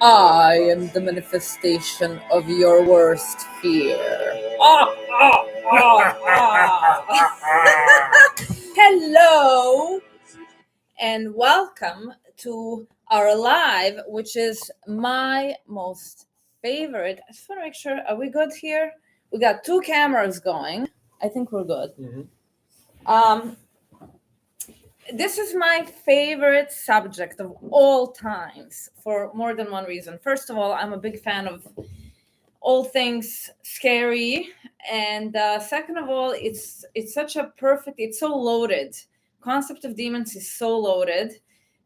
I am the manifestation of your worst fear. Ah, ah, ah, ah. Hello, and welcome to our live, which is my most favorite. I just want to make sure, are we good here? We got two cameras going. I think we're good. This is my favorite subject of all times for more than one reason. First of all, I'm a big fan of all things scary, and second of all, it's such a perfect. It's so loaded. Concept of demons is so loaded,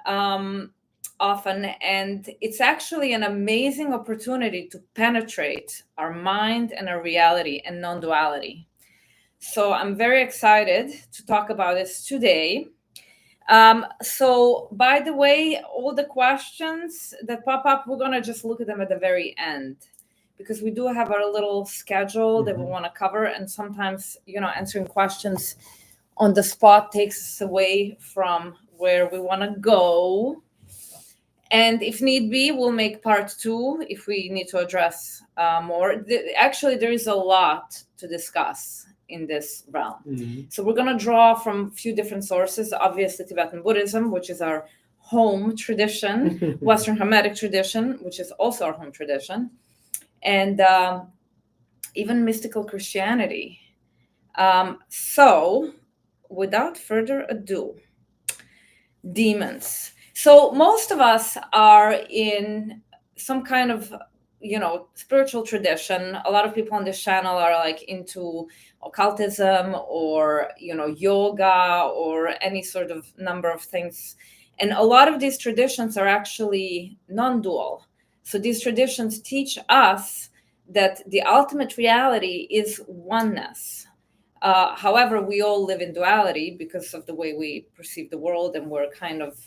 often, and it's actually an amazing opportunity to penetrate our mind and our reality and non-duality. So I'm very excited to talk about this today. So by the way, all the questions that pop up, we're going to just look at them at the very end, because we do have our little schedule that we want to cover. And sometimes, answering questions on the spot takes us away from where we want to go. And if need be, we'll make part 2 if we need to address more. Actually, there is a lot to discuss in this realm. So we're going to draw from a few different sources. Obviously, Tibetan Buddhism, which is our home tradition, Western Hermetic Tradition, which is also our home tradition, and even mystical Christianity. So without further ado, demons. So most of us are in some kind of spiritual tradition. A lot of people on this channel are like into occultism or yoga or any sort of number of things, and a lot of these traditions are actually non-dual. So these traditions teach us that the ultimate reality is oneness. However, we all live in duality because of the way we perceive the world, and we're kind of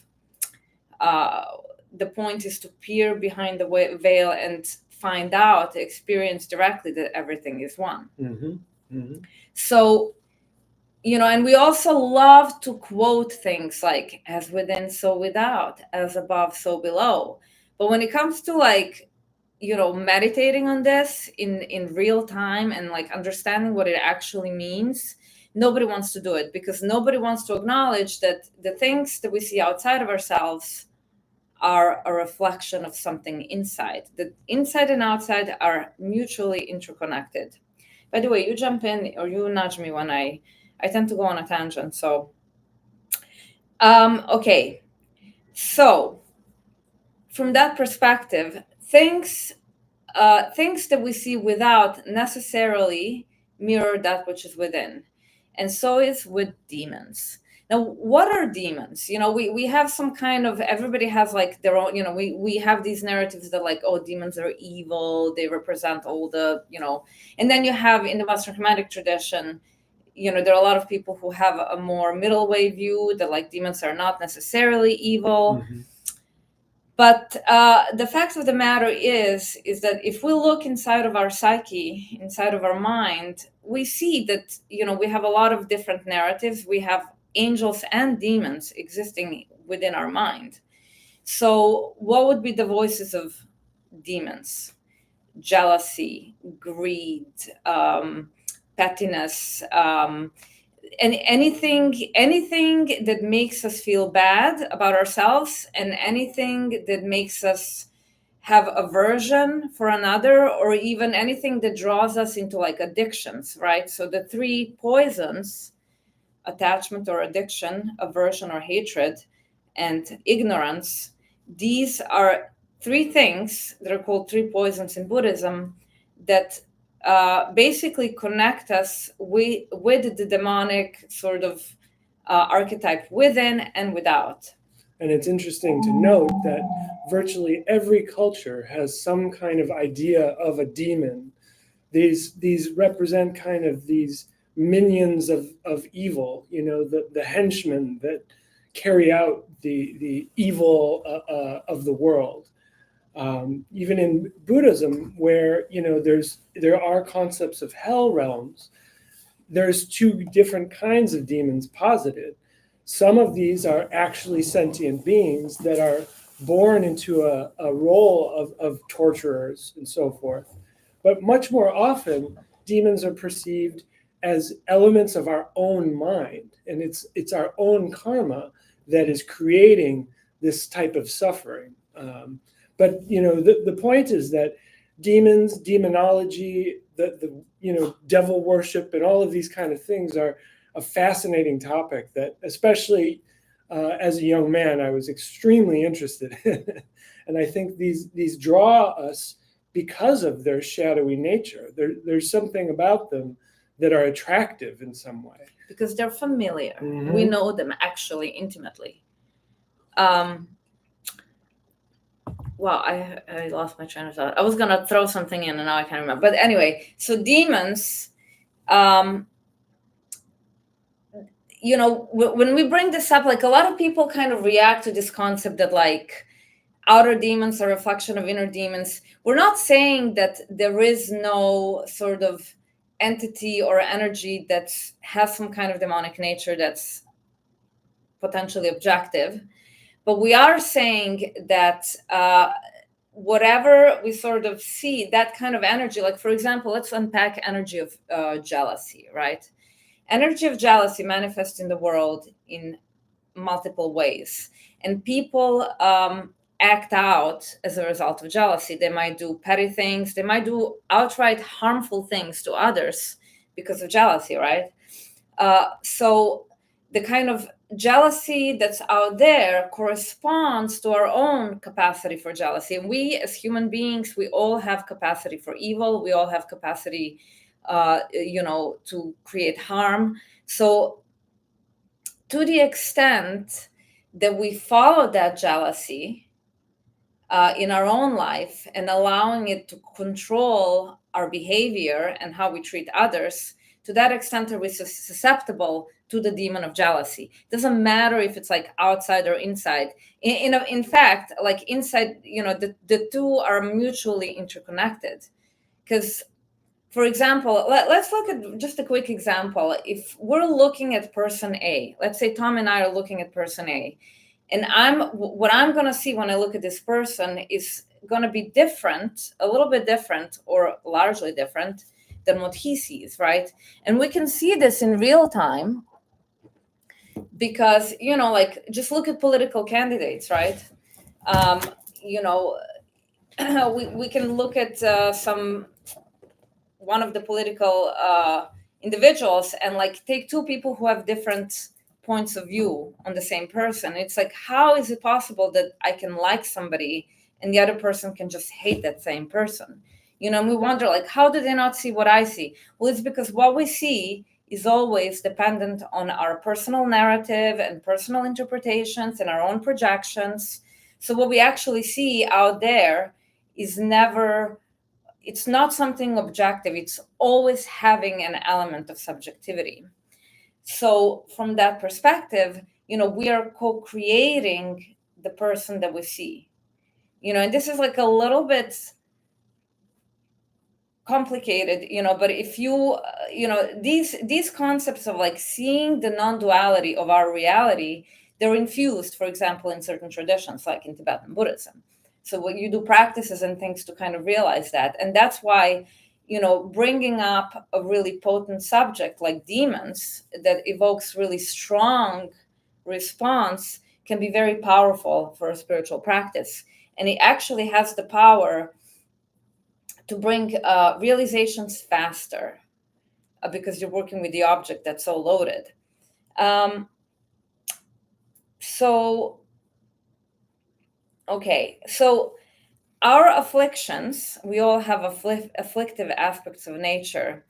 the point is to peer behind the veil and find out, experience directly that everything is one. So, and we also love to quote things like, as within, so without, as above, so below. But when it comes to meditating on this in real time and understanding what it actually means, nobody wants to do it, because nobody wants to acknowledge that the things that we see outside of ourselves are a reflection of something inside. The inside and outside are mutually interconnected. By the way, you jump in or you nudge me when I tend to go on a tangent. So, okay. So, from that perspective, things that we see without necessarily mirror that which is within. And so is with demons. Now, what are demons? We have some kind of, everybody has their own, we have these narratives that demons are evil. They represent all the, and then you have in the Western Hermetic tradition, there are a lot of people who have a more middle way view that demons are not necessarily evil. But the fact of the matter is that if we look inside of our psyche, inside of our mind, we see that, we have a lot of different narratives. We have angels and demons existing within our mind. So what would be the voices of demons? Jealousy, greed, pettiness, and anything that makes us feel bad about ourselves, and anything that makes us have aversion for another, or even anything that draws us into addictions, right? So the 3 poisons, attachment or addiction, aversion or hatred, and ignorance, these are 3 things that are called 3 poisons in Buddhism that basically connect us with the demonic sort of archetype within and without. And it's interesting to note that virtually every culture has some kind of idea of a demon. These represent kind of these minions of evil, the henchmen that carry out the evil of the world. Even in Buddhism, where there are concepts of hell realms, there's 2 different kinds of demons posited. Some of these are actually sentient beings that are born into a role of torturers and so forth. But much more often, demons are perceived as elements of our own mind, and it's our own karma that is creating this type of suffering. But the point is that demons, demonology, the devil worship, and all of these kind of things are a fascinating topic that, especially as a young man, I was extremely interested in. And I think these draw us because of their shadowy nature. There's something about them that are attractive in some way. Because they're familiar. Mm-hmm. We know them actually intimately. Well, I lost my train of thought. I was going to throw something in and now I can't remember. But anyway, so demons, when we bring this up, like a lot of people kind of react to this concept that like outer demons are a reflection of inner demons. We're not saying that there is no sort of entity or energy that has some kind of demonic nature that's potentially objective. But we are saying that whatever we sort of see, that kind of energy, like, for example, let's unpack energy of jealousy, right? Energy of jealousy manifests in the world in multiple ways. And people act out as a result of jealousy. They might do petty things. They might do outright harmful things to others because of jealousy, right? So the kind of jealousy that's out there corresponds to our own capacity for jealousy. And we, as human beings, we all have capacity for evil. We all have capacity, to create harm. So to the extent that we follow that jealousy in our own life and allowing it to control our behavior and how we treat others, to that extent are we susceptible to the demon of jealousy. It doesn't matter if it's like outside or inside. In fact, like inside, the two are mutually interconnected. Because, for example, let's look at just a quick example. If we're looking at person A, let's say Tom and I are looking at person A, and what I'm going to see when I look at this person is going to be different, a little bit different, or largely different than what he sees, right? And we can see this in real time because, like, just look at political candidates, right? We can look at one of the political individuals and like take two people who have different points of view on the same person. It's like, how is it possible that I can like somebody and the other person can just hate that same person? And we wonder, like, how do they not see what I see? Well, it's because what we see is always dependent on our personal narrative and personal interpretations and our own projections. So what we actually see out there is never, it's not something objective. It's always having an element of subjectivity. So from that perspective, we are co-creating the person that we see. And this is like a little bit complicated, but if you, these concepts of like seeing the non-duality of our reality, they're infused, for example, in certain traditions, like in Tibetan Buddhism. So what you do practices and things to kind of realize that. And that's why, bringing up a really potent subject like demons that evokes really strong response can be very powerful for a spiritual practice. And it actually has the power to bring realizations faster because you're working with the object that's so loaded. So our afflictions, we all have afflictive aspects of nature.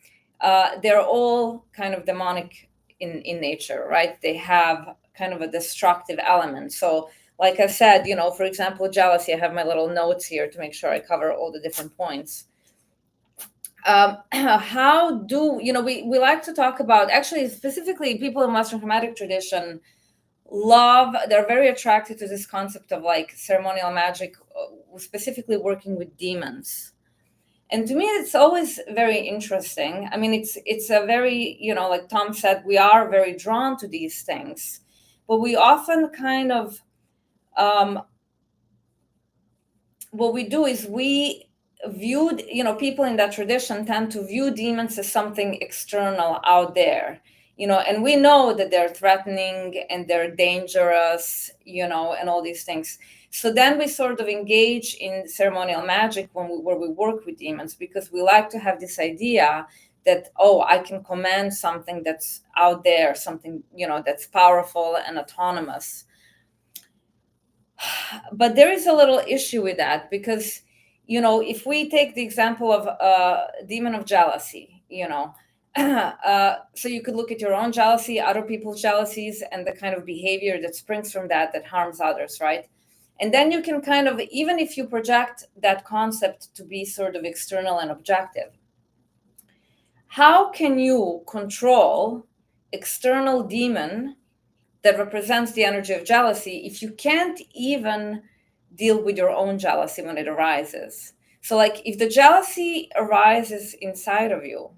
They're all kind of demonic in nature, right? They have kind of a destructive element. So like I said, for example, jealousy, I have my little notes here to make sure I cover all the different points. How do, we like to talk about, actually, specifically people in Western Hermetic tradition they're very attracted to this concept of like ceremonial magic, specifically working with demons. And to me, it's always very interesting. I mean, it's a very, like Tom said, we are very drawn to these things, but we often kind of what we do is we viewed, people in that tradition tend to view demons as something external out there, and we know that they're threatening and they're dangerous, and all these things. So then we sort of engage in ceremonial magic where we work with demons, because we like to have this idea that, oh, I can command something that's out there, something, that's powerful and autonomous. But there is a little issue with that, because if we take the example of a demon of jealousy, so you could look at your own jealousy, other people's jealousies, and the kind of behavior that springs from that harms others, right? And then you can kind of, even if you project that concept to be sort of external and objective, how can you control external demon that represents the energy of jealousy if you can't even deal with your own jealousy when it arises? So, like, if the jealousy arises inside of you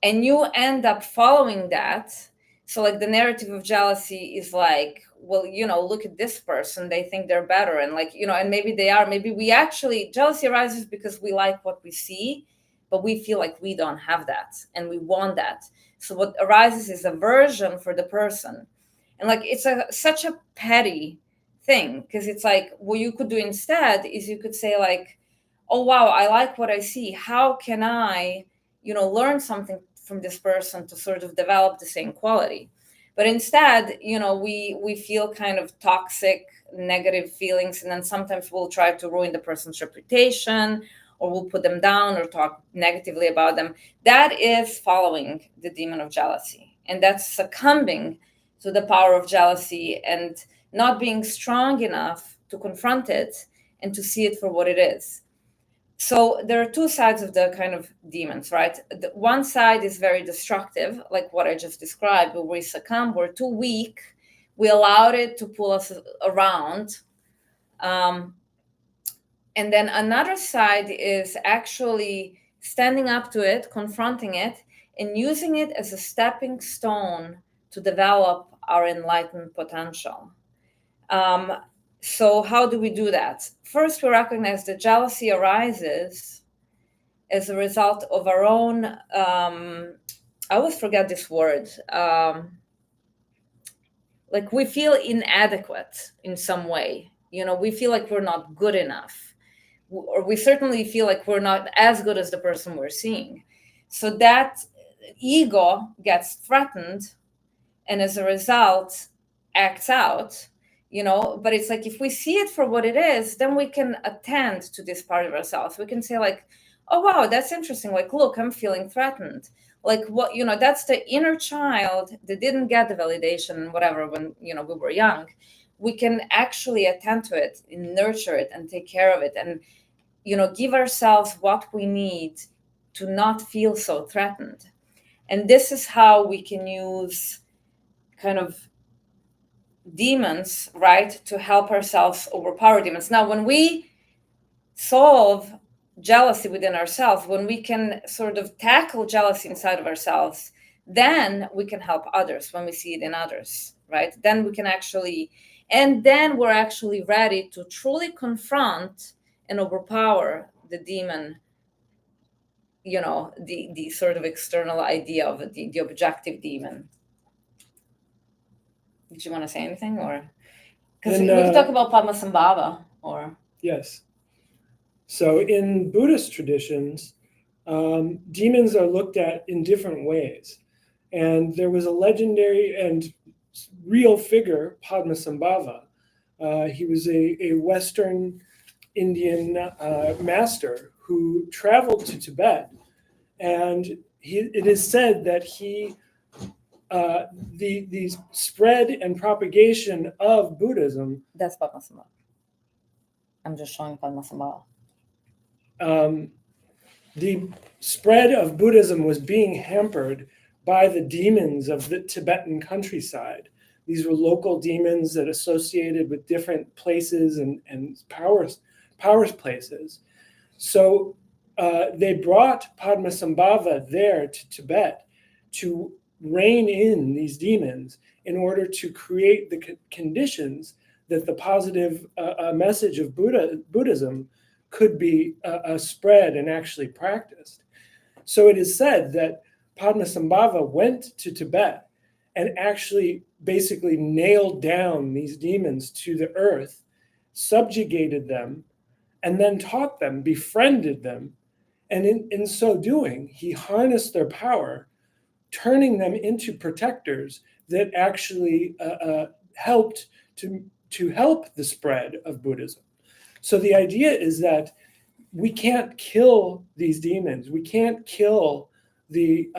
and you end up following that, so like the narrative of jealousy is like, well, look at this person, they think they're better, and like, and maybe they are, maybe we actually, jealousy arises because we like what we see, but we feel like we don't have that and we want that. So what arises is aversion for the person. And like, it's such a petty thing, because it's like, what you could do instead is you could say like, oh wow, I like what I see, how can I learn something from this person to sort of develop the same quality? But instead, we feel kind of toxic, negative feelings, and then sometimes we'll try to ruin the person's reputation, or we'll put them down or talk negatively about them. That is following the demon of jealousy, and that's succumbing to the power of jealousy and not being strong enough to confront it and to see it for what it is. So there are two sides of the kind of demons, right? The one side is very destructive, like what I just described, where we succumb, we're too weak, we allowed it to pull us around. And then another side is actually standing up to it, confronting it, and using it as a stepping stone to develop our enlightened potential. So how do we do that? First, we recognize that jealousy arises as a result of our own, I always forget this word, like we feel inadequate in some way. We feel like we're not good enough, or we certainly feel like we're not as good as the person we're seeing. So that ego gets threatened, and as a result acts out. But it's like, if we see it for what it is, then we can attend to this part of ourselves. We can say like, oh wow, that's interesting, like, look, I'm feeling threatened. Like, what, that's the inner child that didn't get the validation and whatever when we were young. We can actually attend to it and nurture it and take care of it, and give ourselves what we need to not feel so threatened. And this is how we can use kind of demons, right, to help ourselves overpower demons. Now, when we solve jealousy within ourselves, when we can sort of tackle jealousy inside of ourselves, then we can help others when we see it in others, right? Then we can actually, and then we're actually ready to truly confront and overpower the demon, the sort of external idea of the objective demon. Did you want to say anything, or because we can talk about Padmasambhava, or yes. So in Buddhist traditions, demons are looked at in different ways, and there was a legendary and real figure, Padmasambhava. He was a Western Indian master who traveled to Tibet, and it is said that the spread and propagation of Buddhism. That's Padmasambhava. I'm just showing Padmasambhava. The spread of Buddhism was being hampered by the demons of the Tibetan countryside. These were local demons that associated with different places and powers places. So they brought Padmasambhava there to Tibet to rein in these demons in order to create the conditions that the positive message of Buddhism could be spread and actually practiced. So it is said that Padmasambhava went to Tibet and actually basically nailed down these demons to the earth, subjugated them, and then taught them, befriended them. And in so doing, he harnessed their power, turning them into protectors that actually helped to help the spread of Buddhism. So the idea is that we can't kill these demons. We can't kill the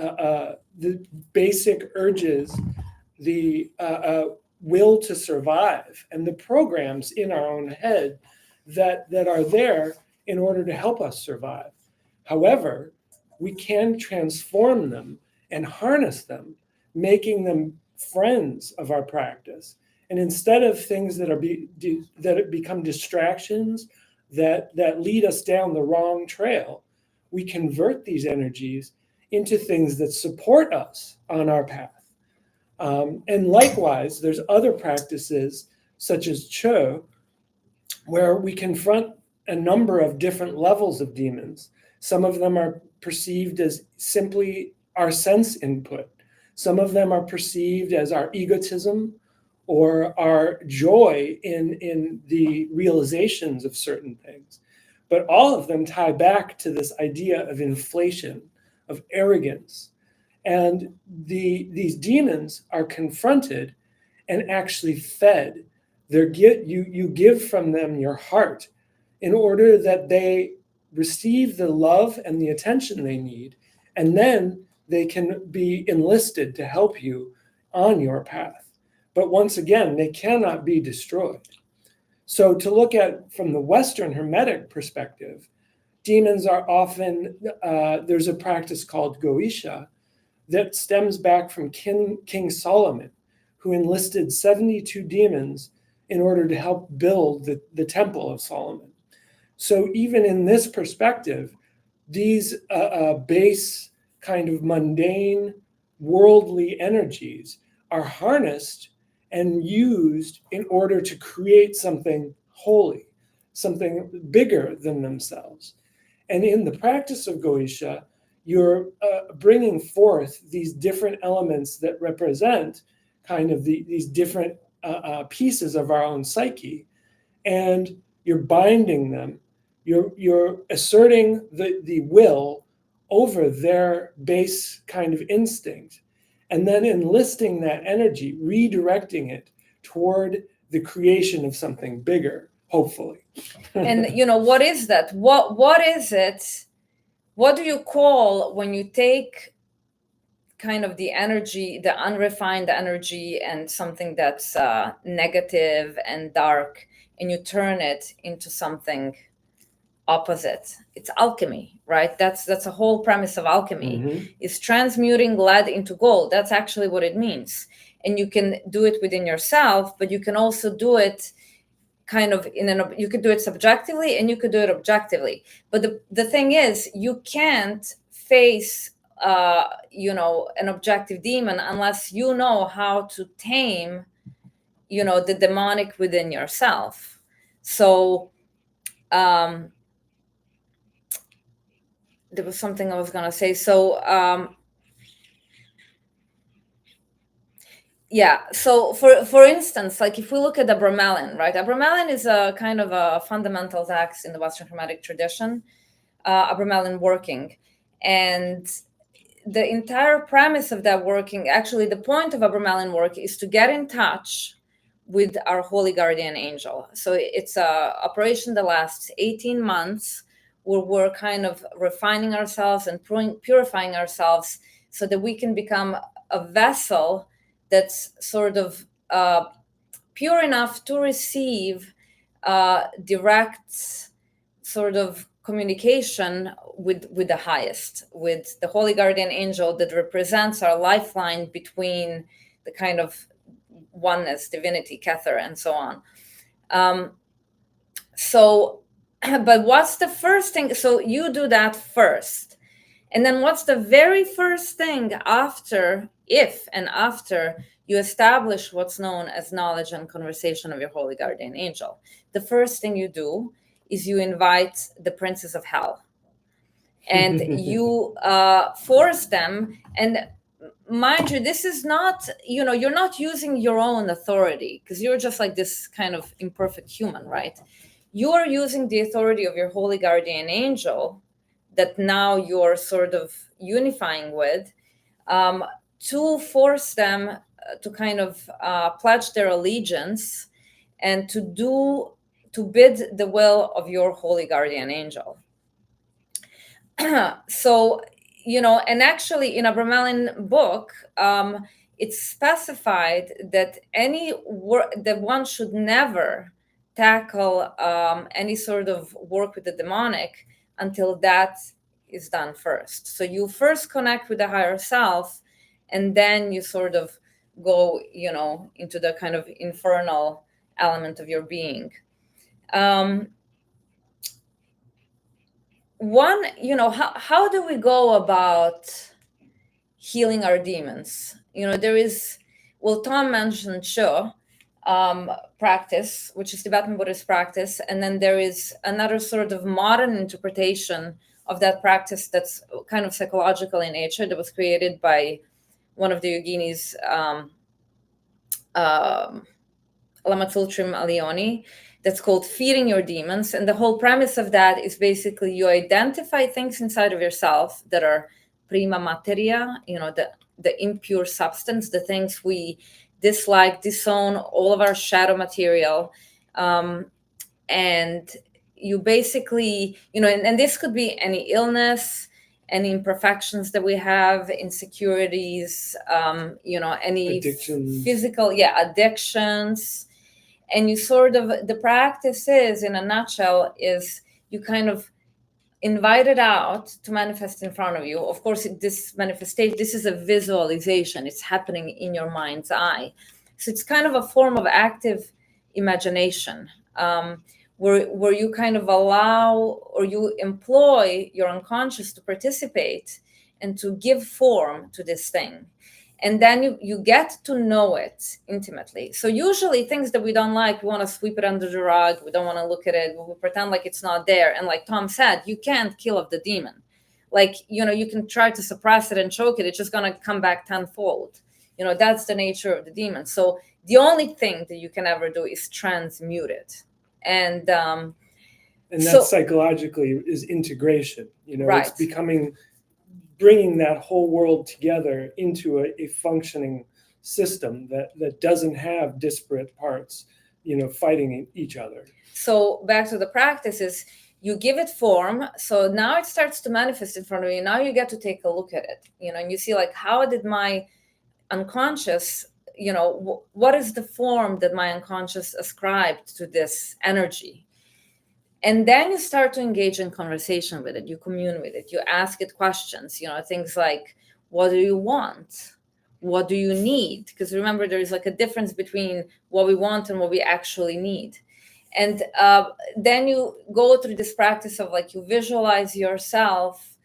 basic urges, the will to survive, and the programs in our own head that are there in order to help us survive. However, we can transform them and harness them, making them friends of our practice. And instead of things that become distractions that lead us down the wrong trail, we convert these energies into things that support us on our path. And likewise, there's other practices such as Cho, where we confront a number of different levels of demons. Some of them are perceived as simply our sense input. Some of them are perceived as our egotism or our joy in the realizations of certain things. But all of them tie back to this idea of inflation, of arrogance. And these demons are confronted and actually fed. You give from them your heart in order that they receive the love and the attention they need, and then they can be enlisted to help you on your path. But once again, they cannot be destroyed. So to look at from the Western Hermetic perspective, demons are often, there's a practice called Goisha that stems back from King Solomon, who enlisted 72 demons in order to help build the Temple of Solomon. So even in this perspective, these base kind of mundane, worldly energies are harnessed and used in order to create something holy, something bigger than themselves. And in the practice of Goisha, you're bringing forth these different elements that represent kind of these different pieces of our own psyche, and you're binding them. You're asserting the will over their base kind of instinct, and then enlisting that energy, redirecting it toward the creation of something bigger, hopefully. And what is that? What is it? What do you call when you take kind of the energy, the unrefined energy, and something that's negative and dark, and you turn it into something opposite? It's alchemy, right? That's a whole premise of alchemy, is transmuting lead into gold. That's actually what it means. And you can do it within yourself, but you can also do it kind of you could do it subjectively and you could do it objectively. But the thing is, you can't face an objective demon unless you know how to tame the demonic within yourself. So there was something I was going to say. So so for instance, like if we look at the Brahmalin, right? A Brahmalin is a kind of a fundamental text in the Western Hermetic tradition, a Brahmalin working. And the entire premise of that working, actually the point of a Brahmalin work, is to get in touch with our holy guardian angel. So it's a operation that lasts 18 months where we're kind of refining ourselves and purifying ourselves so that we can become a vessel that's sort of pure enough to receive direct sort of communication with the highest, with the holy guardian angel that represents our lifeline between the kind of oneness, divinity, Kether, and so on. But what's the first thing? So you do that first. And then what's the very first thing after you establish what's known as knowledge and conversation of your holy guardian angel. The first thing you do is you invite the princes of hell, and you force them. And mind you, this is not, you're not using your own authority, because you're just like this kind of imperfect human, right? You're using the authority of your holy guardian angel that now you're sort of unifying with, to force them to kind of pledge their allegiance and to bid the will of your holy guardian angel. So, and actually in a Brahmalin book, it's specified that that one should never tackle any sort of work with the demonic until that is done first. So you first connect with the higher self, and then you sort of go, into the kind of infernal element of your being. One, how do we go about healing our demons? There is, well, Tom mentioned Sho practice, which is Tibetan Buddhist practice, and then there is another sort of modern interpretation of that practice that's kind of psychological in nature, that was created by one of the yoginis, Lama Tsultrim Alioni, that's called Feeding Your Demons. And the whole premise of that is basically you identify things inside of yourself that are prima materia, the impure substance, the things we dislike, disown, all of our shadow material. And you basically, and this could be any illness, any imperfections that we have, insecurities, any addictions. Physical, addictions. And you sort of, the practice is, in a nutshell, is you kind of invite it out to manifest in front of you. Of course, this manifestation, this is a visualization. It's happening in your mind's eye. So it's kind of a form of active imagination, where you kind of allow, or you employ your unconscious to participate and to give form to this thing. And then you get to know it intimately. So usually things that we don't like, we want to sweep it under the rug. We don't want to look at it. We pretend like it's not there. And like Tom said, you can't kill off the demon. Like, you can try to suppress it and choke it. It's just going to come back tenfold. That's the nature of the demon. So the only thing that you can ever do is transmute it. And that psychologically is integration. Right. It's bringing that whole world together into a functioning system that doesn't have disparate parts, fighting each other. So back to the practices, you give it form. So now it starts to manifest in front of you. Now you get to take a look at it, and you see, like, how did my unconscious, what is the form that my unconscious ascribed to this energy? And then you start to engage in conversation with it. You commune with it. You ask it questions, things like, what do you want? What do you need? Because remember, there is like a difference between what we want and what we actually need. And then you go through this practice of, like, you visualize yourself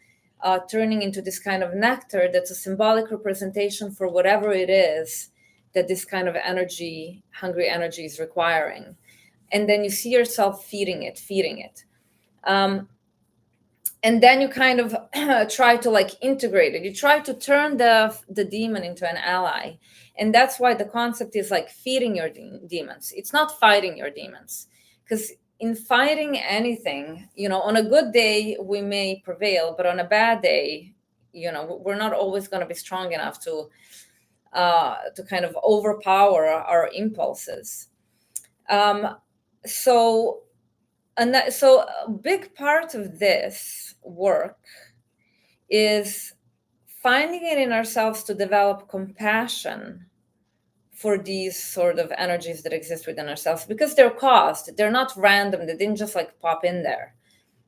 turning into this kind of nectar that's a symbolic representation for whatever it is that this kind of energy, hungry energy, is requiring. And then you see yourself feeding it. And then you kind of try to, like, integrate it. You try to turn the demon into an ally. And that's why the concept is like feeding your demons. It's not fighting your demons. Because in fighting anything, on a good day, we may prevail. But on a bad day, we're not always going to be strong enough to kind of overpower our impulses. So a big part of this work is finding it in ourselves to develop compassion for these sort of energies that exist within ourselves, because they're caused. They're not random. They didn't just like pop in there.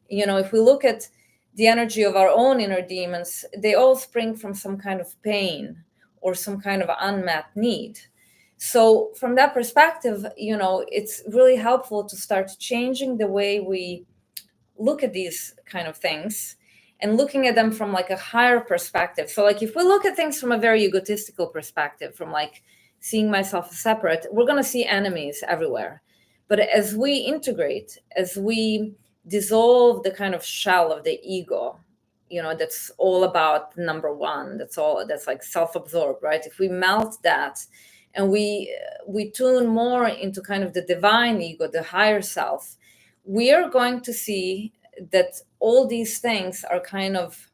If we look at the energy of our own inner demons, they all spring from some kind of pain or some kind of unmet need. So from that perspective, it's really helpful to start changing the way we look at these kind of things and looking at them from, like, a higher perspective. So, like, if we look at things from a very egotistical perspective, from, like, seeing myself as separate, we're going to see enemies everywhere. But as we integrate, as we dissolve the kind of shell of the ego, that's all about number one, that's like self-absorbed, right? If we melt that and we tune more into kind of the divine ego, the higher self, we are going to see that all these things are kind of,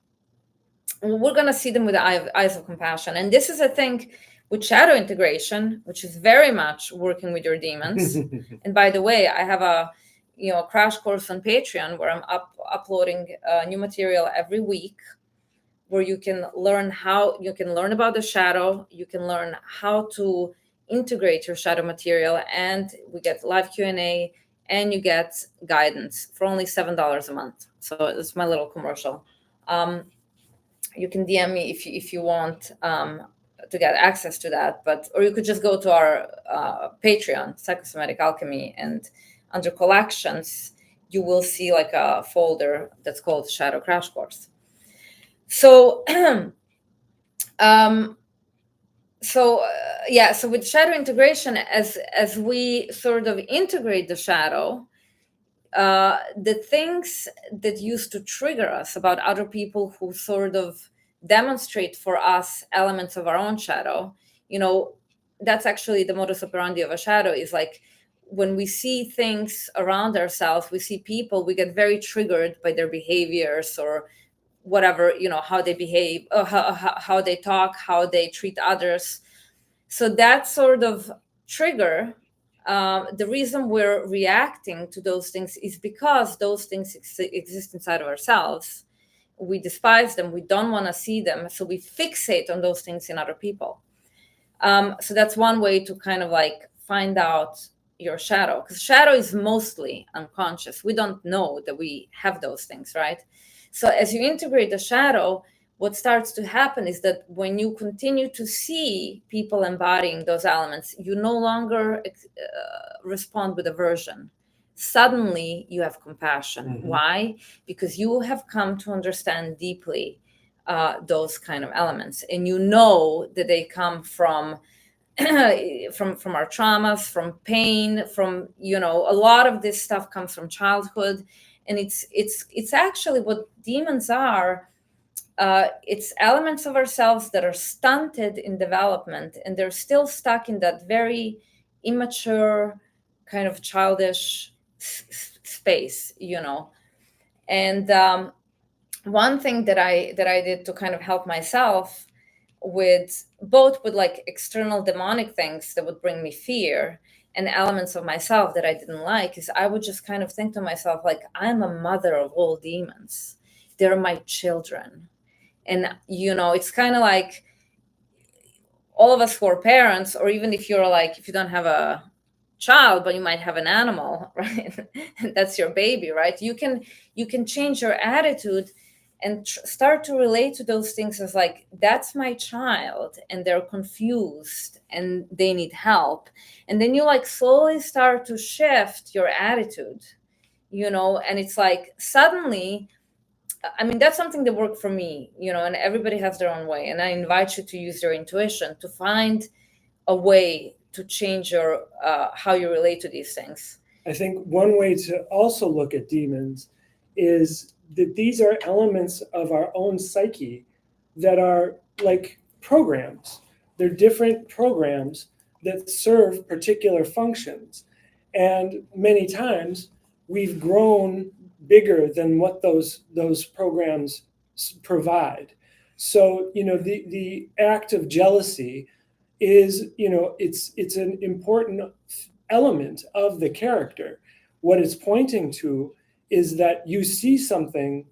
we're going to see them with the eyes of compassion. And this is a thing with shadow integration, which is very much working with your demons. And by the way, I have a crash course on Patreon where I'm uploading new material every week, where you can learn about the shadow, you can learn how to integrate your shadow material, and we get live Q&A, and you get guidance for only $7 a month. So it's my little commercial. You can DM me if you want to get access to that, or you could just go to our Patreon, Psychosomatic Alchemy, and under collections, you will see like a folder that's called Shadow Crash Course. So, so with shadow integration, as we sort of integrate the shadow, the things that used to trigger us about other people who sort of demonstrate for us elements of our own shadow, that's actually the modus operandi of a shadow, is like when we see things around ourselves, we see people, we get very triggered by their behaviors or whatever, how they behave, how they talk, how they treat others. So that sort of trigger, the reason we're reacting to those things is because those things exist inside of ourselves. We despise them. We don't want to see them. So we fixate on those things in other people. So that's one way to kind of like find out your shadow, because shadow is mostly unconscious. We don't know that we have those things, right? So as you integrate the shadow, what starts to happen is that when you continue to see people embodying those elements, you no longer respond with aversion. Suddenly you have compassion. Mm-hmm. Why? Because you have come to understand deeply those kind of elements, and you know that they come from from our traumas, from pain, from a lot of this stuff comes from childhood. And it's actually what demons are. It's elements of ourselves that are stunted in development, and they're still stuck in that very immature kind of childish space, And one thing that I did to kind of help myself with like external demonic things that would bring me fear and elements of myself that I didn't like, is I would just kind of think to myself, like, I'm a mother of all demons. They're my children. And, it's kind of like all of us who are parents, or even if you don't have a child, but you might have an animal, right? That's your baby, right? You can change your attitude and start to relate to those things as like, that's my child, and they're confused and they need help. And then you like slowly start to shift your attitude, and it's like suddenly, I mean, that's something that worked for me, and everybody has their own way. And I invite you to use your intuition to find a way to change your how you relate to these things. I think one way to also look at demons is that these are elements of our own psyche that are like programs. They're different programs that serve particular functions. And many times we've grown bigger than what those programs provide. So, the act of jealousy is, it's an important element of the character. What it's pointing to is that you see something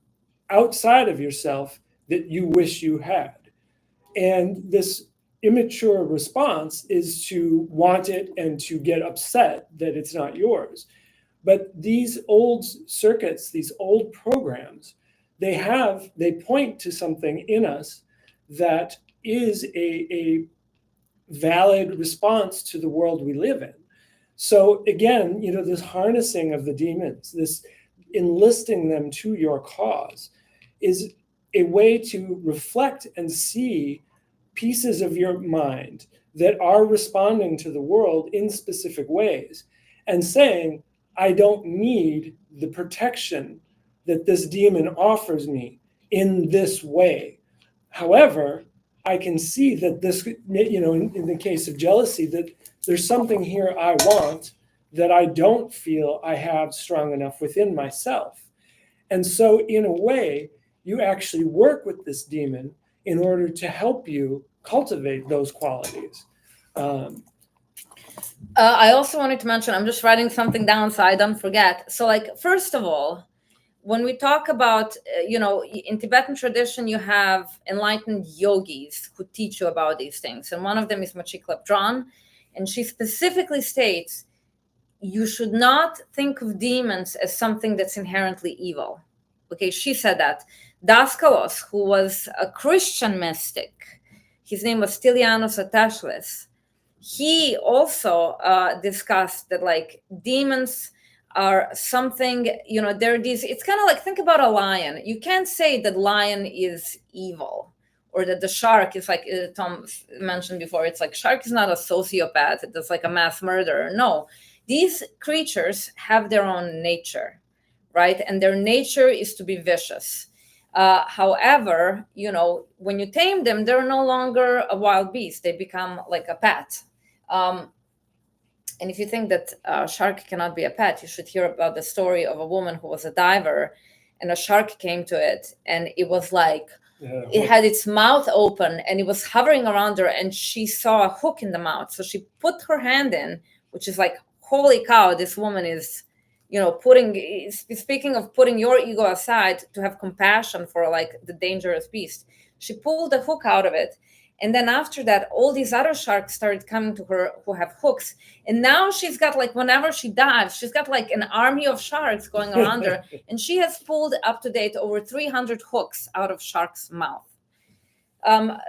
outside of yourself that you wish you had. And this immature response is to want it and to get upset that it's not yours. But these old circuits, these old programs, they point to something in us that is a valid response to the world we live in. So again, this harnessing of the demons, this enlisting them to your cause, is a way to reflect and see pieces of your mind that are responding to the world in specific ways and saying, I don't need the protection that this demon offers me in this way. However, I can see that this, in the case of jealousy, that there's something here I want that I don't feel I have strong enough within myself. And so, in a way, you actually work with this demon in order to help you cultivate those qualities. I also wanted to mention, I'm just writing something down so I don't forget. So, like, first of all, when we talk about, in Tibetan tradition, you have enlightened yogis who teach you about these things. And one of them is Machi Klepdran. And she specifically states, you should not think of demons as something that's inherently evil. Okay, she said that. Daskalos, who was a Christian mystic, his name was Stylianos Atashlis, he also discussed that, like, demons are something, there are these, it's kind of like, think about a lion. You can't say that lion is evil, or that the shark is like, Tom mentioned before, it's like shark is not a sociopath, it's like a mass murderer. No, these creatures have their own nature, right? And their nature is to be vicious. However, when you tame them, they're no longer a wild beast. They become like a pet. And if you think that a shark cannot be a pet, you should hear about the story of a woman who was a diver, and a shark came to it, and it was like, it had its mouth open, and it was hovering around her, and she saw a hook in the mouth. So she put her hand in, which is like, holy cow, this woman is, speaking of putting your ego aside to have compassion for, like, the dangerous beast. She pulled the hook out of it. And then after that, all these other sharks started coming to her who have hooks. And now she's got, like, whenever she dives, she's got like an army of sharks going around her. And she has pulled up to date over 300 hooks out of sharks' mouth.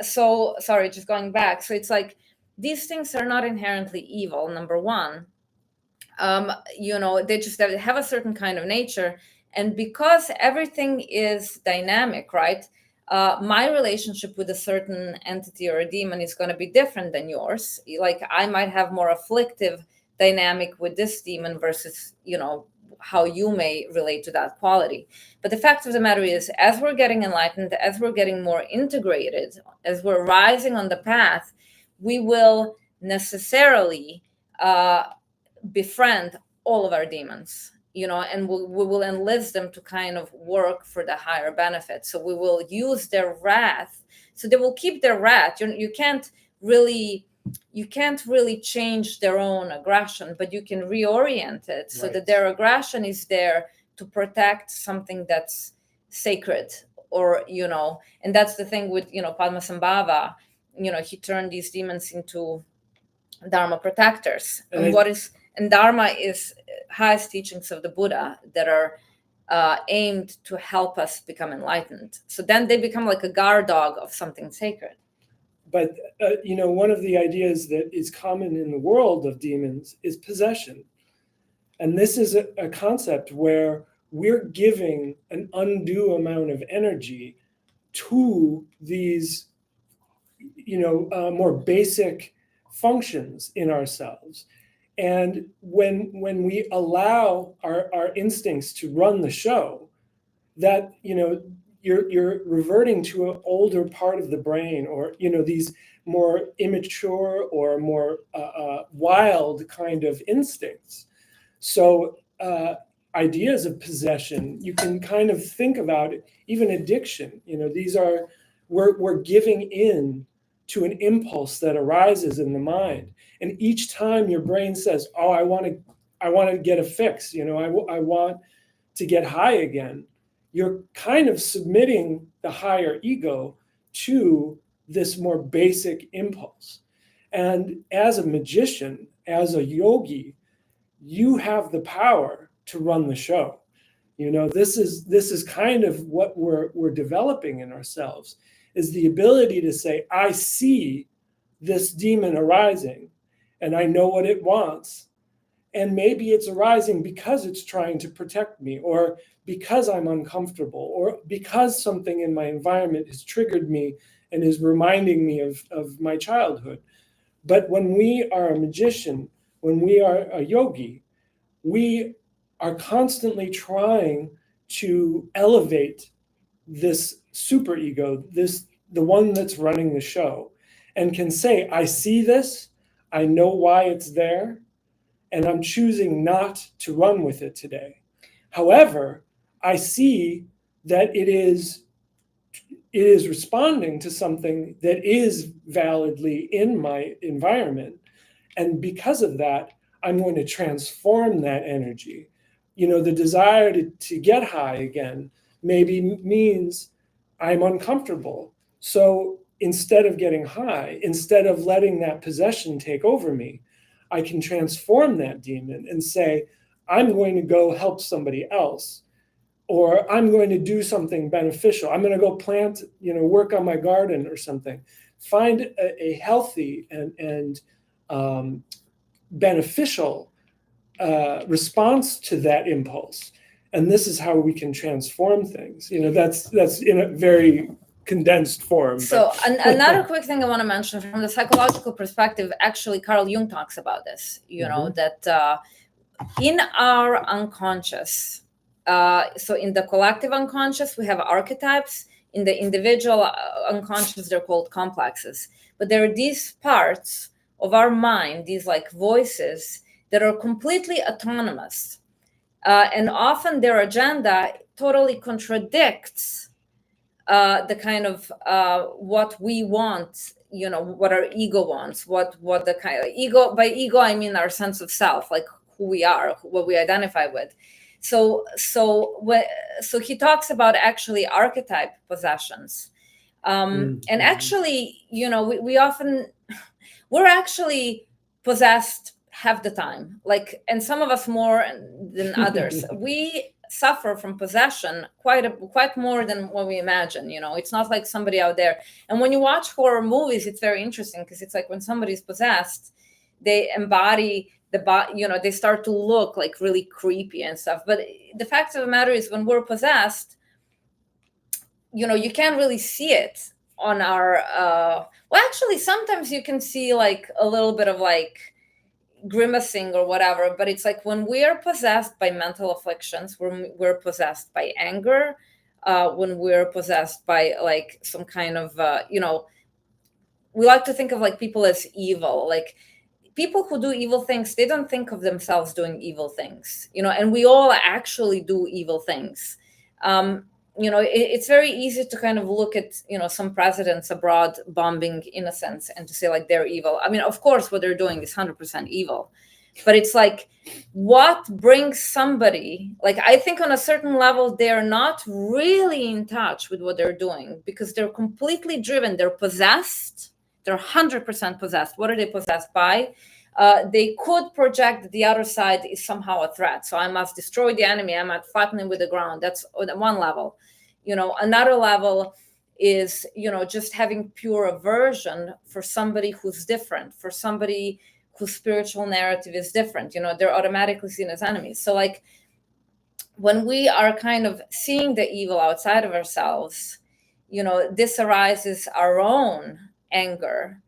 So, sorry, just going back. So it's like, these things are not inherently evil, number one. They just have a certain kind of nature. And because everything is dynamic, right? My relationship with a certain entity or a demon is going to be different than yours. Like, I might have more afflictive dynamic with this demon versus, how you may relate to that quality. But the fact of the matter is, as we're getting enlightened, as we're getting more integrated, as we're rising on the path, we will necessarily befriend all of our demons, and we will enlist them to kind of work for the higher benefit. So we will use their wrath. So they will keep their wrath. You can't really change their own aggression, but you can reorient it so that their aggression is there to protect something that's sacred, or, and that's the thing with, Padmasambhava, he turned these demons into Dharma protectors. And Dharma is highest teachings of the Buddha that are aimed to help us become enlightened. So then they become like a guard dog of something sacred. But, one of the ideas that is common in the world of demons is possession. And this is a concept where we're giving an undue amount of energy to these, more basic functions in ourselves. And when we allow our instincts to run the show, that, you're reverting to an older part of the brain, or, these more immature or more wild kind of instincts. So ideas of possession, you can kind of think about it, even addiction. These are, we're giving in to an impulse that arises in the mind. And each time your brain says, oh, I want to get a fix, I want to get high again, you're kind of submitting the higher ego to this more basic impulse. And as a magician, as a yogi, you have the power to run the show. This is kind of what we're developing in ourselves, is the ability to say, I see this demon arising and I know what it wants. And maybe it's arising because it's trying to protect me, or because I'm uncomfortable, or because something in my environment has triggered me and is reminding me of my childhood. But when we are a magician, when we are a yogi, we are constantly trying to elevate this superego, the one that's running the show, and can say, I see this, I know why it's there, and I'm choosing not to run with it today. However, I see that it is responding to something that is validly in my environment. And because of that, I'm going to transform that energy. The desire to get high again maybe means I'm uncomfortable. So instead of getting high, instead of letting that possession take over me, I can transform that demon and say, I'm going to go help somebody else, or I'm going to do something beneficial. I'm going to go plant, work on my garden or something. Find a healthy and beneficial response to that impulse. And this is how we can transform things. That's in a very condensed form. So another quick thing I want to mention from the psychological perspective, actually, Carl Jung talks about this, that in our unconscious, so in the collective unconscious, we have archetypes. In the individual unconscious, they're called complexes. But there are these parts of our mind, these like voices that are completely autonomous. And often their agenda totally contradicts the kind of what we want, what our ego wants, what the kind of ego, by ego, I mean our sense of self, like who we are, what we identify with. So he talks about actually archetype possessions. And actually, we often, we're actually possessed half the time, like, and some of us more than others. We suffer from possession quite more than what we imagine. It's not like somebody out there. And when you watch horror movies, it's very interesting, because it's like when somebody's possessed, they embody the body, they start to look like really creepy and stuff. But the fact of the matter is, when we're possessed, you can't really see it on our well, actually, sometimes you can see like a little bit of like grimacing or whatever, but it's like when we're possessed by mental afflictions, when we're possessed by anger, when we're possessed by like some kind of we like to think of like people as evil. Like, people who do evil things, they don't think of themselves doing evil things, and we all actually do evil things. It's very easy to kind of look at, some presidents abroad bombing innocents and to say like they're evil. I mean, of course, what they're doing is 100% evil, but it's like, what brings somebody, like, I think on a certain level, they're not really in touch with what they're doing, because they're completely driven. They're possessed. They're 100% possessed. What are they possessed by? They could project that the other side is somehow a threat. So I must destroy the enemy. I must flatten him with the ground. That's one level. Another level is, just having pure aversion for somebody who's different, for somebody whose spiritual narrative is different. They're automatically seen as enemies. So like, when we are kind of seeing the evil outside of ourselves, this arises our own anger.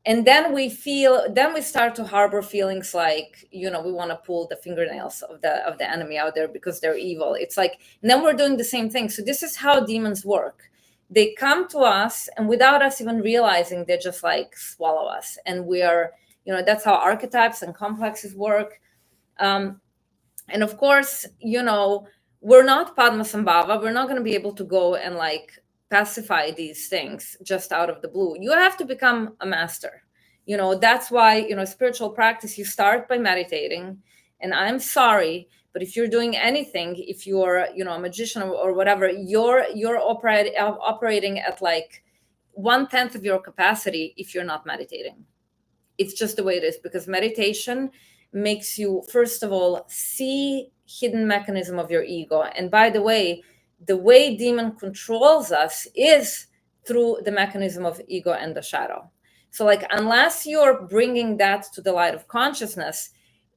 And then we start to harbor feelings like, we want to pull the fingernails of the enemy out there because they're evil. It's like, and then we're doing the same thing. So this is how demons work. They come to us, and without us even realizing, they just like swallow us. And we are, that's how archetypes and complexes work. And of course, we're not Padmasambhava. We're not going to be able to go and like pacify these things just out of the blue. You have to become a master. That's why, spiritual practice, you start by meditating. And I'm sorry, but if you're doing anything, if you're, a magician or whatever, you're operating at like 1/10 of your capacity if you're not meditating. It's just the way it is, because meditation makes you, first of all, see hidden mechanism of your ego. And by the way demon controls us is through the mechanism of ego and the shadow. So like, unless you're bringing that to the light of consciousness,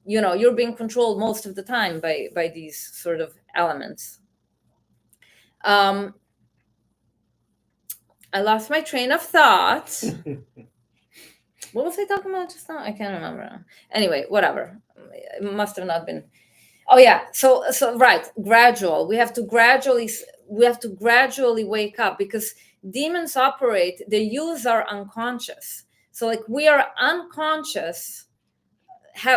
you're being controlled most of the time by these sort of elements. I lost my train of thought. What was I talking about just now? I can't remember now. Anyway, whatever. It must have not been. Oh yeah. So right, gradual. We have to gradually wake up, because demons operate. They use our unconscious. So like we are unconscious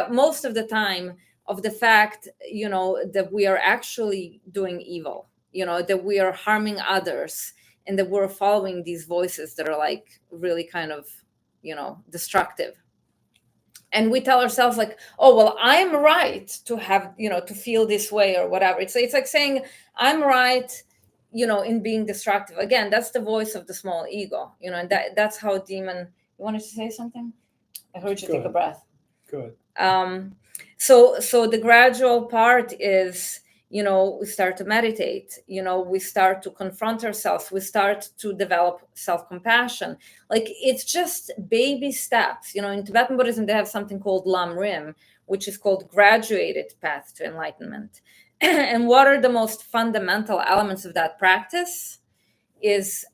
most of the time of the fact, that we are actually doing evil, that we are harming others, and that we're following these voices that are like really kind of, destructive. And we tell ourselves like, oh well, I'm right to have, to feel this way or whatever. It's like saying I'm right, in being destructive. Again, that's the voice of the small ego, and that's how demon. You wanted to say something? I heard you take a breath. Good. So the gradual part is, we start to meditate, we start to confront ourselves, we start to develop self-compassion. Like it's just baby steps. In Tibetan Buddhism, they have something called Lam Rim, which is called graduated path to enlightenment. And what are the most fundamental elements of that practice is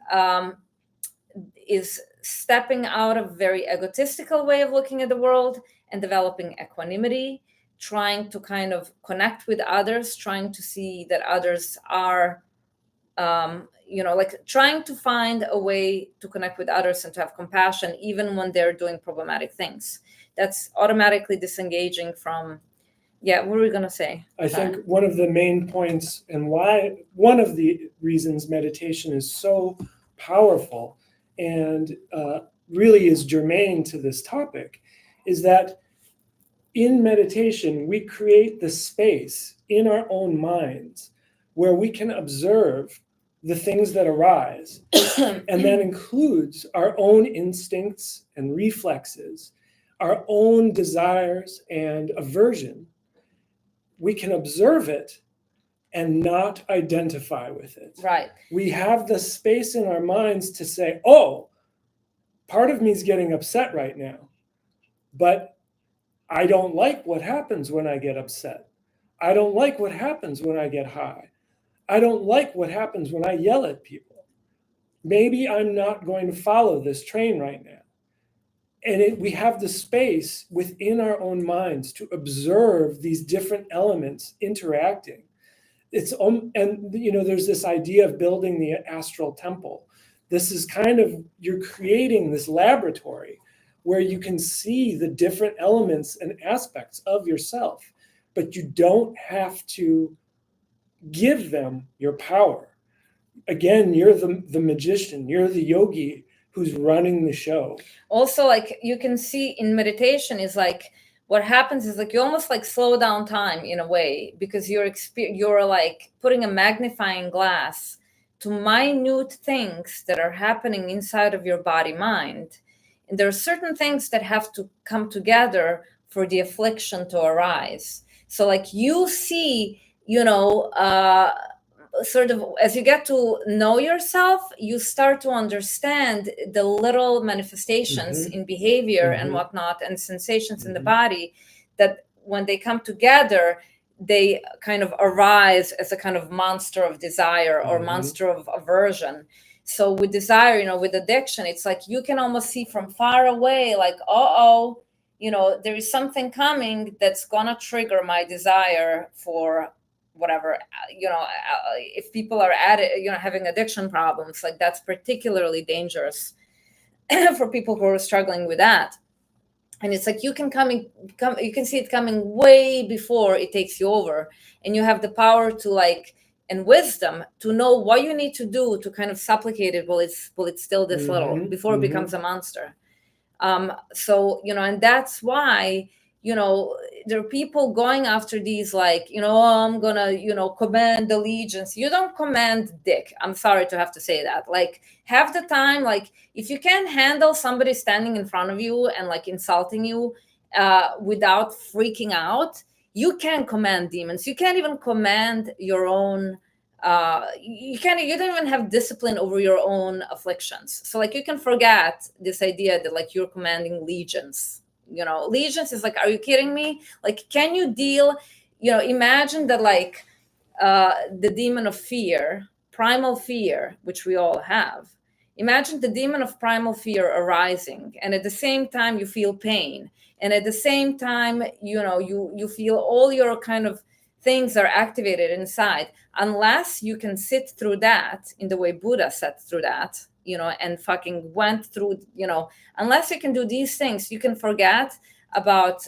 stepping out of very egotistical way of looking at the world and developing equanimity, trying to kind of connect with others, trying to see that others are, like trying to find a way to connect with others and to have compassion, even when they're doing problematic things. That's automatically disengaging from, what were we going to say? I think one of the main points, and one of the reasons meditation is so powerful and really is germane to this topic, is that in meditation, we create the space in our own minds where we can observe the things that arise. And that includes our own instincts and reflexes, our own desires and aversion. We can observe it and not identify with it. Right. We have the space in our minds to say, oh, part of me is getting upset right now, but I don't like what happens when I get upset. I don't like what happens when I get high. I don't like what happens when I yell at people. Maybe I'm not going to follow this train right now. And we have the space within our own minds to observe these different elements interacting. There's this idea of building the astral temple. This is kind of, you're creating this laboratory where you can see the different elements and aspects of yourself, but you don't have to give them your power. Again, you're the magician, you're the yogi who's running the show. Also, like you can see in meditation is like, what happens is like you almost like slow down time in a way, because you're like putting a magnifying glass to minute things that are happening inside of your body mind. And there are certain things that have to come together for the affliction to arise. So like you see, sort of as you get to know yourself, you start to understand the little manifestations in behavior and whatnot, and sensations in the body, that when they come together, they kind of arise as a kind of monster of desire or monster of aversion. So with desire, with addiction, it's like you can almost see from far away, like, there is something coming that's gonna trigger my desire for whatever. If people are having addiction problems, like that's particularly dangerous for people who are struggling with that. And it's like you can you can see it coming way before it takes you over, and you have the power to like, and wisdom to know what you need to do to kind of supplicate it while it's still this little, before it becomes a monster. So and that's why there are people going after these, like, I'm gonna command allegiance. You don't command dick. I'm sorry to have to say that. Like, half the time, like, if you can't handle somebody standing in front of you and like insulting you without freaking out, you can't command demons. You can't even command your own you don't even have discipline over your own afflictions. So like you can forget this idea that like you're commanding legions. Legions is like, are you kidding me? Like, can you deal, imagine that like the demon of fear, primal fear, which we all have, Imagine the demon of primal fear arising, and at the same time you feel pain, and at the same time, you feel all your kind of things are activated inside. Unless you can sit through that in the way Buddha sat through that, and fucking went through, unless you can do these things, you can forget about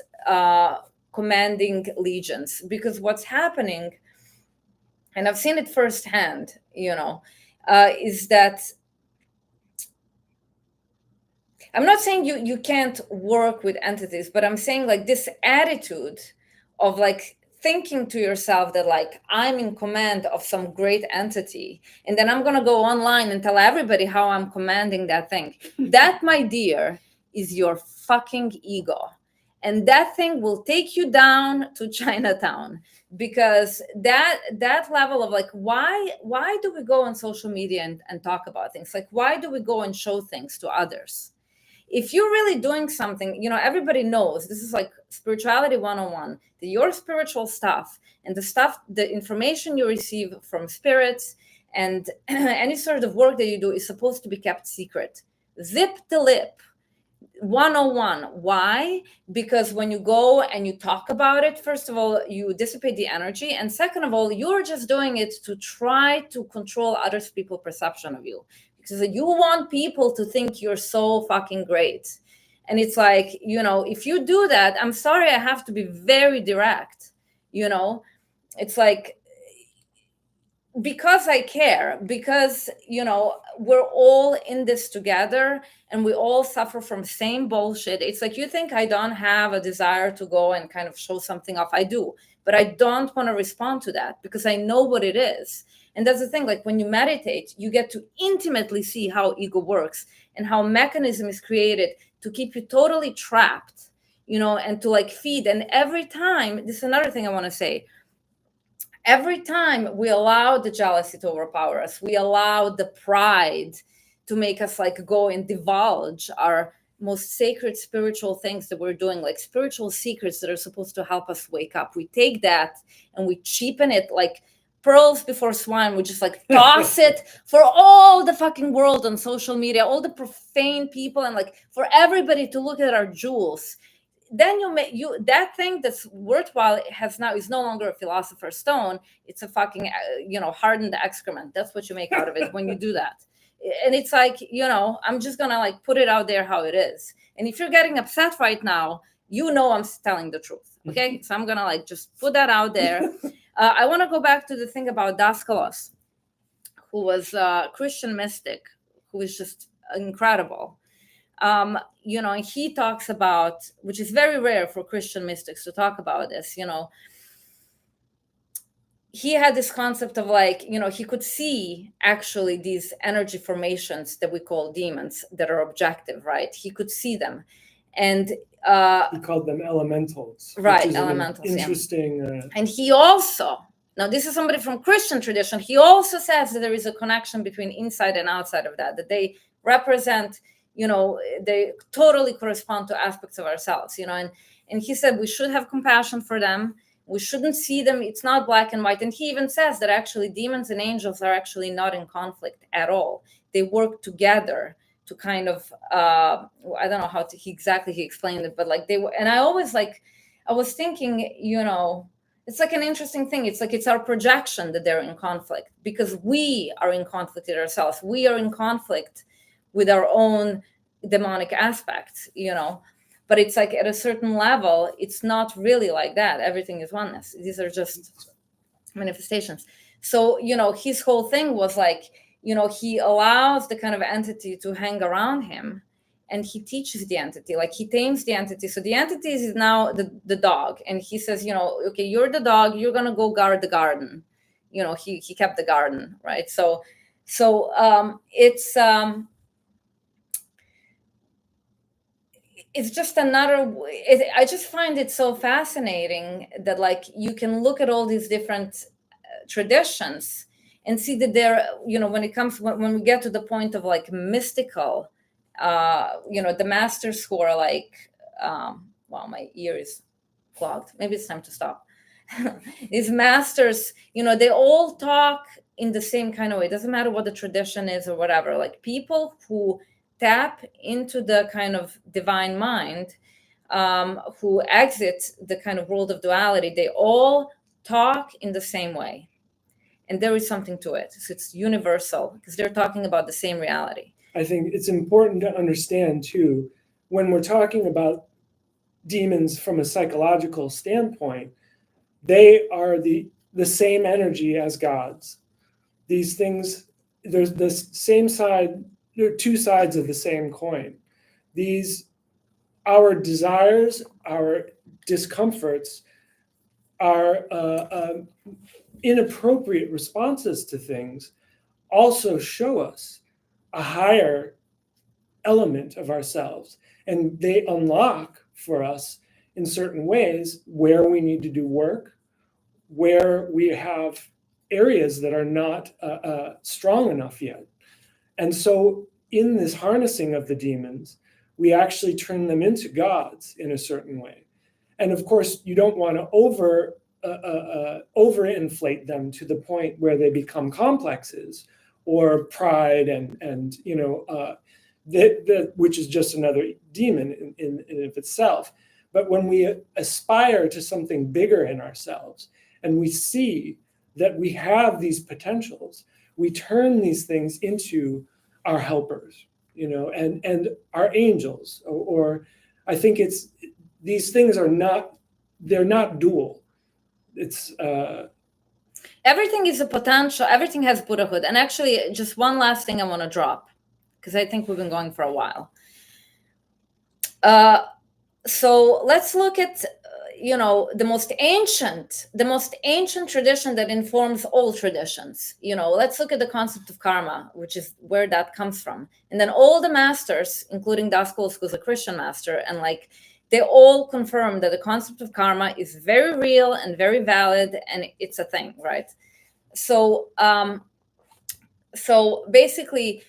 commanding legions. Because what's happening, and I've seen it firsthand, is that I'm not saying you can't work with entities, but I'm saying like this attitude of like thinking to yourself that like I'm in command of some great entity, and then I'm gonna go online and tell everybody how I'm commanding that thing. That, my dear, is your fucking ego. And that thing will take you down to Chinatown, because that level of like, why do we go on social media and talk about things? Like, why do we go and show things to others? If you're really doing something, everybody knows this is like spirituality 101, that your spiritual stuff and the information you receive from spirits and any sort of work that you do is supposed to be kept secret. Zip the lip. 101. Why? Because when you go and you talk about it, first of all, you dissipate the energy. And second of all, you're just doing it to try to control other people's perception of you. Because you want people to think you're so fucking great. And it's like, if you do that, I'm sorry, I have to be very direct. It's like, because I care, because, we're all in this together and we all suffer from same bullshit. It's like, you think I don't have a desire to go and kind of show something off? I do, but I don't want to respond to that because I know what it is. And that's the thing, like when you meditate, you get to intimately see how ego works and how mechanism is created to keep you totally trapped, and to like feed. And every time, this is another thing I want to say, every time we allow the jealousy to overpower us, we allow the pride to make us like go and divulge our most sacred spiritual things that we're doing, like spiritual secrets that are supposed to help us wake up. We take that and we cheapen it like pearls before swine. We just like toss it for all the fucking world on social media, all the profane people, and like for everybody to look at our jewels. Then you that thing that's worthwhile is no longer a philosopher's stone. It's a fucking hardened excrement. That's what you make out of it when you do that. And it's like, I'm just gonna like put it out there how it is. And if you're getting upset right now, I'm telling the truth. Okay, so I'm gonna like just put that out there. I want to go back to the thing about Daskalos, who was a Christian mystic, who is just incredible. He talks about, which is very rare for Christian mystics to talk about this, he had this concept of like, he could see actually these energy formations that we call demons that are objective, right? He could see them. And he called them elementals. Right, which is elementals. Interesting. And he also, now this is somebody from Christian tradition, he also says that there is a connection between inside and outside of that they represent, they totally correspond to aspects of ourselves, and he said we should have compassion for them. We shouldn't see them. It's not black and white. And he even says that actually demons and angels are actually not in conflict at all. They work together to kind of, I don't know how he explained it, but like they were, and I always I was thinking, it's like an interesting thing. It's like, it's our projection that they're in conflict because we are in conflict with ourselves. We are in conflict with our own demonic aspects, but it's like at a certain level, it's not really like that. Everything is oneness. These are just manifestations. So, his whole thing was like, he allows the kind of entity to hang around him and he teaches the entity, like he tames the entity. So the entity is now the dog. And he says, okay, you're the dog, you're going to go guard the garden. He kept the garden, right? So it's just another, I just find it so fascinating that like you can look at all these different traditions and see that they're, when we get to the point of like mystical, the masters who are like, wow, my ear is clogged. Maybe it's time to stop. These masters, they all talk in the same kind of way. It doesn't matter what the tradition is or whatever. Like people who tap into the kind of divine mind, who exit the kind of world of duality, they all talk in the same way. And there is something to it. So it's universal because they're talking about the same reality. I think it's important to understand too, when we're talking about demons from a psychological standpoint, they are the same energy as gods. These things, there's the same side, there are two sides of the same coin. Our desires, our discomforts, our inappropriate responses to things also show us a higher element of ourselves, and they unlock for us in certain ways where we need to do work, where we have areas that are not strong enough yet. And so in this harnessing of the demons, we actually turn them into gods in a certain way. And of course, you don't want to overinflate them to the point where they become complexes or pride and which is just another demon in of itself. But when we aspire to something bigger in ourselves and we see that we have these potentials, we turn these things into our helpers, and our angels, or I think these things they're not dual. It's everything is a potential, everything has Buddhahood. And actually, just one last thing I want to drop, because I think we've been going for a while. So let's look at the most ancient tradition that informs all traditions. Let's look at the concept of karma, which is where that comes from. And then all the masters, including Das Kulsk, who's a Christian master, and they all confirm that the concept of karma is very real and very valid, and it's a thing, right? So basically,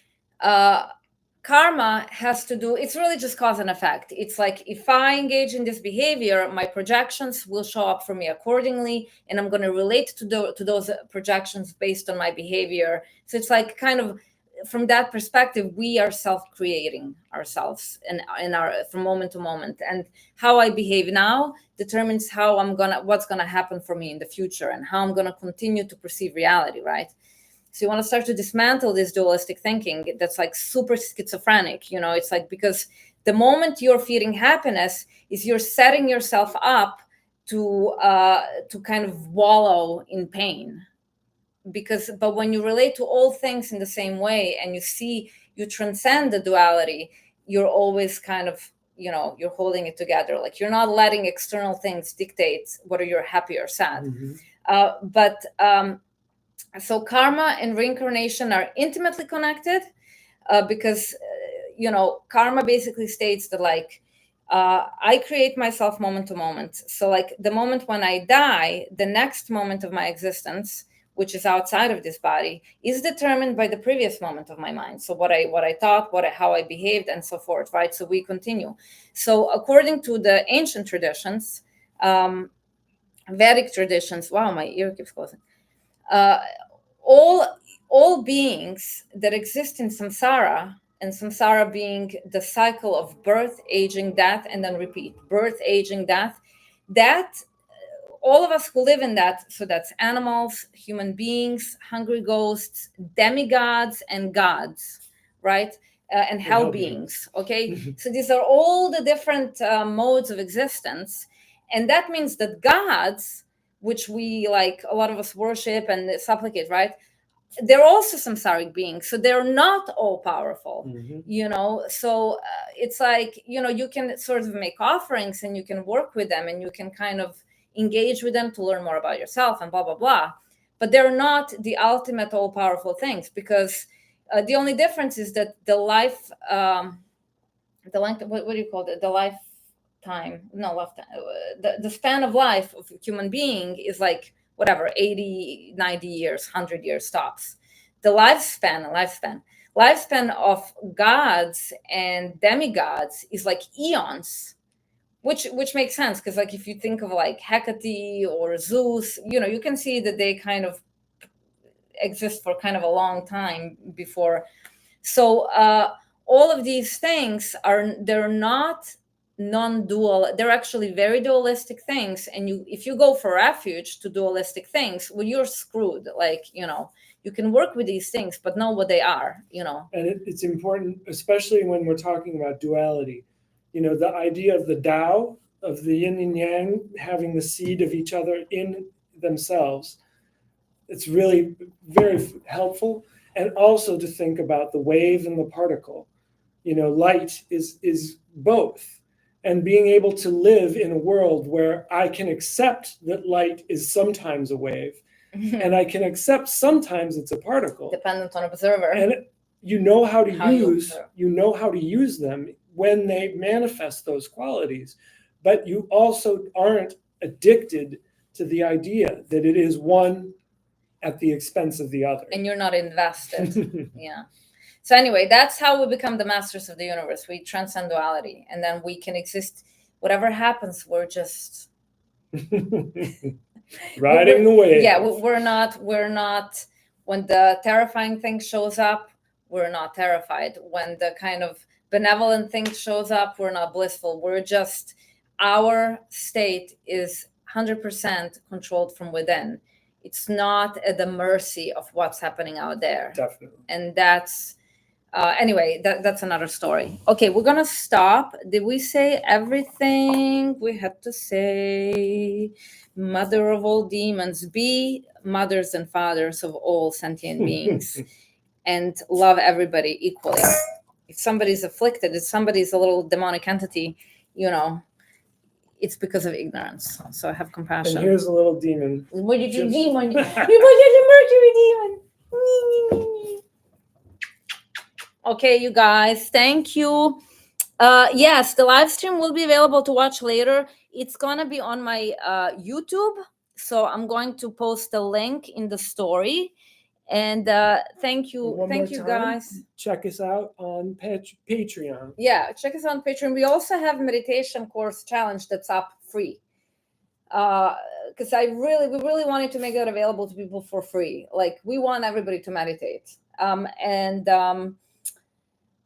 karma has to do, it's really just cause and effect. It's like, if I engage in this behavior, my projections will show up for me accordingly, and I'm going to relate to those projections based on my behavior. So it's like, kind of, from that perspective, we are self-creating ourselves and from moment to moment. And how I behave now determines what's gonna happen for me in the future, and how I'm gonna continue to perceive reality, right? So you want to start to dismantle this dualistic thinking that's like super schizophrenic. It's like, because the moment you're feeling happiness is you're setting yourself up to kind of wallow in pain. But when you relate to all things in the same way, and you transcend the duality, you're always kind of, you're holding it together. Like, you're not letting external things dictate whether you're happy or sad. Mm-hmm. So karma and reincarnation are intimately connected, because, karma basically states that, I create myself moment to moment. So the moment when I die, the next moment of my existence, which is outside of this body, is determined by the previous moment of my mind. So what I thought, how I behaved, and so forth, right? So we continue. So according to the ancient traditions, Vedic traditions, wow, my ear keeps closing. All beings that exist in samsara, and samsara being the cycle of birth, aging, death, and then repeat, birth, aging, death, that all of us who live in that, so that's animals, human beings, hungry ghosts, demigods, and gods, right? And hell beings, okay? So these are all the different modes of existence. And that means that gods, which we, a lot of us worship and supplicate, right? They're also samsaric beings. So they're not all powerful, So it's like, you can sort of make offerings, and you can work with them, and you can kind of engage with them to learn more about yourself and blah, blah, blah. But they're not the ultimate all powerful things, because the only difference is that the life, the length, what do you call it? The lifetime, no, lifetime, the span of life of a human being is 80, 90 years, 100 years tops. The lifespan of gods and demigods is eons, which makes sense, because if you think of Hecate or Zeus, you can see that they kind of exist for kind of a long time before. So all of these things they're not non-dual, they're actually very dualistic things. And if you go for refuge to dualistic things, well, you're screwed. Like, you can work with these things, but know what they are, And it's important, especially when we're talking about duality. The idea of the Tao, of the yin and yang having the seed of each other in themselves, it's really very helpful. And also to think about the wave and the particle. Light is both. And being able to live in a world where I can accept that light is sometimes a wave, and I can accept sometimes it's a particle, dependent on observer. and you know how to use them when they manifest those qualities. But you also aren't addicted to the idea that it is one at the expense of the other. And you're not invested. Yeah. So anyway, that's how we become the masters of the universe. We transcend duality, and then we can exist. Whatever happens, we're just riding the wave. Yeah, we're not. When the terrifying thing shows up, we're not terrified. When the kind of benevolent thing shows up, we're not blissful. We're just, our state is 100% controlled from within. It's not at the mercy of what's happening out there. Definitely. And that's anyway, that's another story. Okay, we're gonna stop. Did we say everything we had to say? Mother of all demons, be mothers and fathers of all sentient beings, and love everybody equally. If somebody's afflicted, if somebody's a little demonic entity, it's because of ignorance. So have compassion. And here's a little demon. What did you demon? You wanted the Mercury demon. Okay, you guys, thank you. Yes, the live stream will be available to watch later. It's gonna be on my YouTube, so I'm going to post a link in the story. And thank you, guys. Check us out on Patreon. Yeah, check us out on Patreon. We also have meditation course challenge that's up free. Because we really wanted to make that available to people for free. Like, we want everybody to meditate.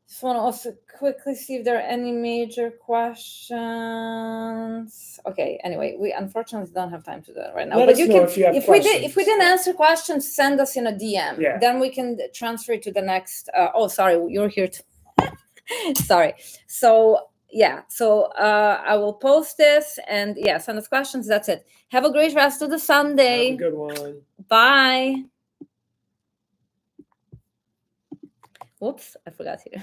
Just want to also quickly see if there are any major questions. Okay, anyway, we unfortunately don't have time to do that right now. Let us know if you have questions. If we didn't answer questions, send us in a DM. Yeah. Then we can transfer it to the next. Sorry, you're here too. Sorry. So yeah, I will post this, and send us questions. That's it. Have a great rest of the Sunday. Have a good one. Bye. Whoops, I forgot here.